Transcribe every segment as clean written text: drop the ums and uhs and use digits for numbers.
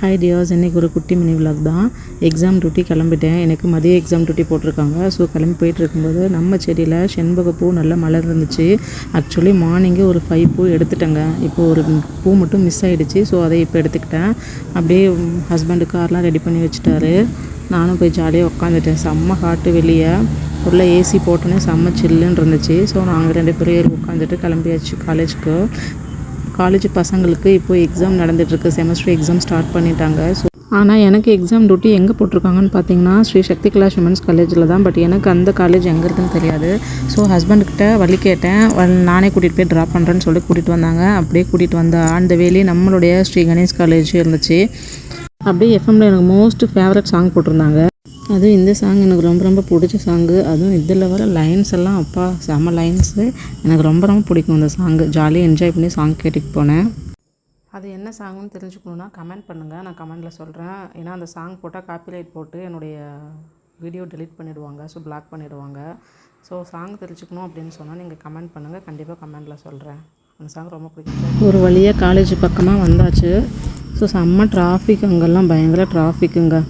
Hi tears, இன்றைக்கி ஒரு குட்டி மினி விலாக் தான். எக்ஸாம் டியூட்டி கிளம்பிட்டேன். எனக்கு மதிய எக்ஸாம் டியூட்டி போட்டிருக்காங்க. ஸோ கிளம்பி போயிட்டு இருக்கும்போது நம்ம செடியில் செண்பகப்பூ நல்லா மலர் இருந்துச்சு. ஆக்சுவலி மார்னிங்கே ஒரு 5 பூ எடுத்துட்டேங்க. இப்போ ஒரு பூ மட்டும் மிஸ் ஆகிடுச்சு. ஸோ அதை இப்போ எடுத்துக்கிட்டேன். அப்படியே ஹஸ்பண்டு கார்லாம் ரெடி பண்ணி வச்சுட்டாரு. நானும் போய் ஜாலியாக உட்காந்துட்டேன். செம்ம ஹாட்டு வெளியே. உள்ள ஏசி போட்டோன்னே செம்ம சில்லுன்னு இருந்துச்சு. ஸோ நாங்கள் 2 பேரும் ஏறி உட்காந்துட்டு கிளம்பியாச்சு காலேஜுக்கு. காலேஜ் பசங்களுக்கு இப்போ எக்ஸாம் நடந்துகிட்ருக்கு. செமஸ்டர் எக்ஸாம் ஸ்டார்ட் பண்ணிட்டாங்க. ஸோ ஆனால் எனக்கு எக்ஸாம் டியூட்டி எங்கே போட்டிருக்காங்கன்னு பார்த்தீங்கன்னா ஸ்ரீ சக்தி கலாஷ் உமன்ஸ் காலேஜில் தான். பட் எனக்கு அந்த காலேஜ் எங்கே இருக்குன்னு தெரியாது. ஸோ ஹஸ்பண்ட்கிட்ட வழி கேட்டேன். நானே கூட்டிகிட்டு போய் ட்ராப் பண்ணுறேன்னு சொல்லி கூட்டிகிட்டு வந்தாங்க. அப்படியே கூட்டிகிட்டு வந்தா அந்த வேலையை நம்மளுடைய ஸ்ரீ கணேஷ் காலேஜ் இருந்துச்சு. அப்படியே எஃப்எம்மில் எனக்கு மோஸ்ட் ஃபேவரட் சாங் போட்டிருந்தாங்க. அதுவும் இந்த சாங் எனக்கு ரொம்ப ரொம்ப பிடிச்ச சாங்கு. அதுவும் இதில் வர லைன்ஸ் எல்லாம் அப்பா செம்ம லைன்ஸு. எனக்கு ரொம்ப ரொம்ப பிடிக்கும் அந்த சாங்கு. ஜாலியாக என்ஜாய் பண்ணி சாங் கேட்டுட்டு போனேன். அது என்ன சாங்குன்னு தெரிஞ்சுக்கணுன்னா கமெண்ட் பண்ணுங்கள். நான் கமெண்டில் சொல்கிறேன். ஏன்னா அந்த சாங் போட்டால் காப்பிரைட் போட்டு என்னுடைய வீடியோ டெலிட் பண்ணிவிடுவாங்க. ஸோ பிளாக் பண்ணிவிடுவாங்க. ஸோ சாங் தெரிஞ்சுக்கணும் அப்படின்னு சொன்னால் நீங்கள் கமெண்ட் பண்ணுங்கள். கண்டிப்பாக கமெண்டில் சொல்கிறேன். அந்த சாங் ரொம்ப பிடிக்கும். ஒரு வழியாக காலேஜ் பக்கமாக வந்தாச்சு. ஸோ செம்ம டிராஃபிக். அங்கெல்லாம் பயங்கர டிராஃபிக்குங்க.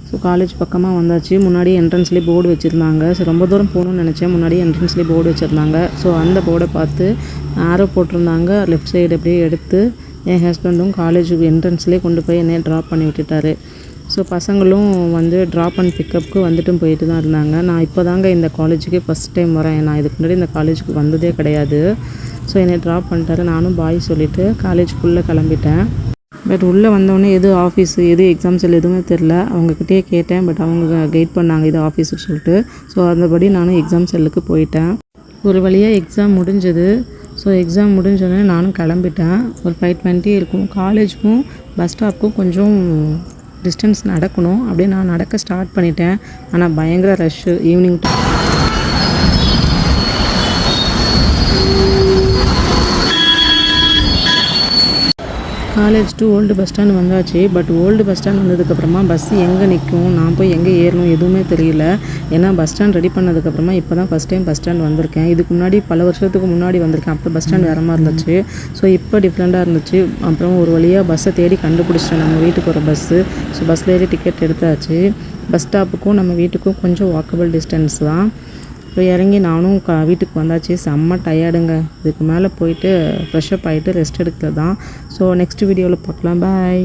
ஸோ காலேஜ் பக்கமாக வந்தாச்சு. முன்னாடி என்ட்ரன்ஸ்லேயே போர்டு வச்சுருந்தாங்க. ஸோ ரொம்ப தூரம் போகணுன்னு நினச்சேன். முன்னாடி என்ட்ரன்ஸ்லேயே போர்டு வச்சுருந்தாங்க. ஸோ அந்த போர்டை பார்த்து ஆரோ போட்டிருந்தாங்க. லெஃப்ட் சைடு அப்படியே எடுத்து என் ஹஸ்பண்டும் காலேஜுக்கு என்ட்ரன்ஸ்லேயே கொண்டு போய் என்னையை ட்ராப் பண்ணி விட்டுட்டாரு. ஸோ பசங்களும் வந்து ட்ராப் அண்ட் பிக்கப்புக்கு வந்துட்டும் போயிட்டு தான் இருந்தாங்க. நான் இப்போ தாங்க இந்த காலேஜுக்கு ஃபஸ்ட் டைம் வரேன். நான் இதுக்கு முன்னாடி இந்த காலேஜுக்கு வந்ததே கிடையாது. ஸோ என்னை ட்ராப் பண்ணிட்டாரு. நானும் பாய் சொல்லிவிட்டு காலேஜுக்குள்ளே கிளம்பிட்டேன். பட் உள்ளே வந்தோடனே எது ஆஃபீஸு எது எக்ஸாம் செல் எதுவுமே தெரில. அவங்கக்கிட்டே கேட்டேன். பட் அவங்க கைட் பண்ணாங்க இது ஆஃபீஸுன்னு சொல்லிட்டு. ஸோ அந்தபடி நானும் எக்ஸாம் செல்லுக்கு போயிட்டேன். ஒரு வழியாக எக்ஸாம் முடிஞ்சது. ஸோ எக்ஸாம் முடிஞ்சோடனே நானும் கிளம்பிட்டேன். ஒரு 5:20 இருக்கும். காலேஜுக்கும் பஸ் ஸ்டாப்புக்கும் கொஞ்சம் டிஸ்டன்ஸ் நடக்கணும். அப்படியே நான் நடக்க ஸ்டார்ட் பண்ணிட்டேன். ஆனால் பயங்கர rush evening. College to old bus stand வந்தாச்சு. பட் ஓல்டு பஸ் ஸ்டாண்ட் வந்ததுக்கப்புறமா பஸ்ஸு எங்கே நிற்கும், நான் போய் எங்கே ஏறணும் எதுவுமே தெரியல. ஏன்னா பஸ் ஸ்டாண்ட் ரெடி பண்ணதுக்கப்புறமா இப்போ தான் ஃபஸ்ட் டைம் பஸ் ஸ்டாண்ட் வந்திருக்கேன். இதுக்கு முன்னாடி பல வருஷத்துக்கு முன்னாடி வந்திருக்கேன். அப்போ பஸ் ஸ்டாண்ட் வேறு மாதிரி இருந்துச்சு. ஸோ இப்போ டிஃப்ரெண்ட்டாக இருந்துச்சு. அப்புறம் ஒரு வழியாக பஸ்ஸை தேடி கண்டுபிடிச்சிட்டேன். நம்ம வீட்டுக்கு ஒரு பஸ்ஸு. ஸோ பஸ்ஸில் ஏறி டிக்கெட் எடுத்தாச்சு. பஸ் ஸ்டாப்புக்கும் நம்ம வீட்டுக்கும் கொஞ்சம் வாக்கபிள் டிஸ்டன்ஸ் தான். இப்போ இறங்கி நானும் வீட்டுக்கு வந்தாச்சு. செம்ம டயர்டுங்க. இதுக்கு மேலே போயிட்டு ஃப்ரெஷ்அப் ஆகிட்டு ரெஸ்ட் எடுக்கிறது தான். ஸோ நெக்ஸ்ட் வீடியோவில் பார்க்கலாம். பாய்.